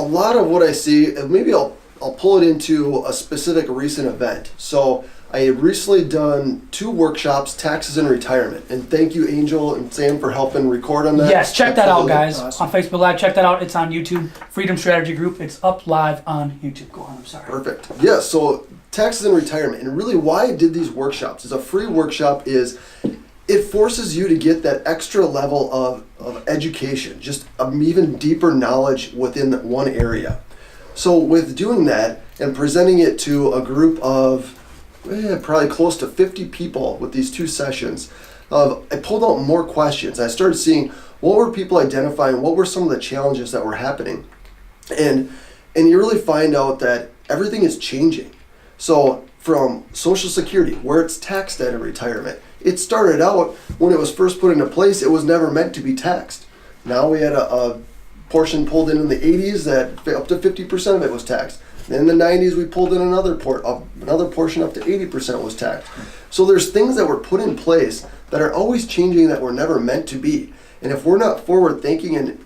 lot of what I see, maybe I'll pull it into a specific recent event. So I had recently done 2 workshops, taxes and retirement. And thank you, Angel and Sam, for helping record on that. Yes, check that out, guys. Awesome. On Facebook Live, check that out. It's on YouTube. Freedom Strategy Group. It's up live on YouTube. Go on, I'm sorry. Perfect. Yeah, so taxes and retirement. And really why I did these workshops is a free workshop is it forces you to get that extra level of education, just even deeper knowledge within one area. So with doing that and presenting it to a group of probably close to 50 people with these 2 sessions, I pulled out more questions. I started seeing what were people identifying, what were some of the challenges that were happening. And you really find out that everything is changing. So from Social Security, where it's taxed at in retirement, it started out when it was first put into place, it was never meant to be taxed. Now we had a portion pulled in the 80s that up to 50% of it was taxed. Then in the 90s we pulled in another portion up to 80% was taxed. So there's things that were put in place that are always changing that were never meant to be. And if we're not forward thinking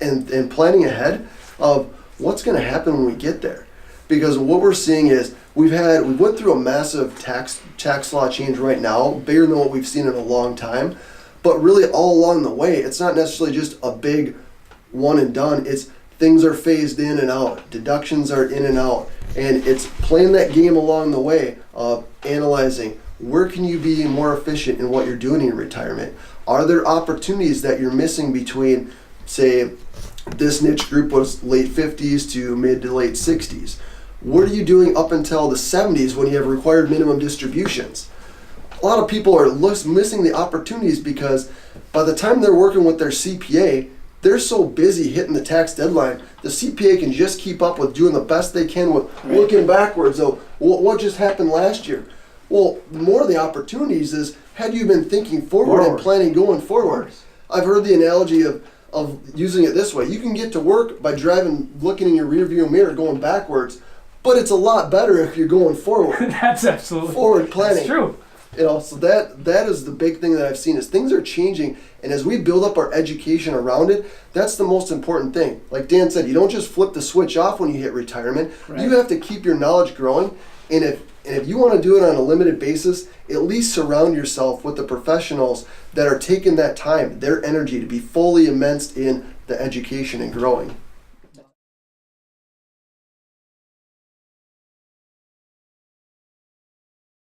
and planning ahead of what's going to happen when we get there, because what we're seeing is we went through a massive tax law change right now, bigger than what we've seen in a long time. But really all along the way, it's not necessarily just a big one and done. It's things are phased in and out. Deductions are in and out. And it's playing that game along the way of analyzing where can you be more efficient in what you're doing in retirement. Are there opportunities that you're missing between, say, this niche group was late 50s to mid to late 60s? What are you doing up until the 70s when you have required minimum distributions? A lot of people are missing the opportunities because by the time they're working with their CPA, they're so busy hitting the tax deadline, the CPA can just keep up with doing the best they can with looking backwards. So what just happened last year? Well, more of the opportunities is had you been thinking forward and planning going forward. I've heard the analogy of using it this way. You can get to work by driving, looking in your rearview mirror, going backwards, but it's a lot better if you're going forward. That's absolutely forward planning. That's true. So that is the big thing that I've seen is things are changing, and as we build up our education around it, that's the most important thing. Like Dan said, you don't just flip the switch off when you hit retirement. Right. You have to keep your knowledge growing, and if you want to do it on a limited basis, at least surround yourself with the professionals that are taking that time, their energy to be fully immersed in the education and growing.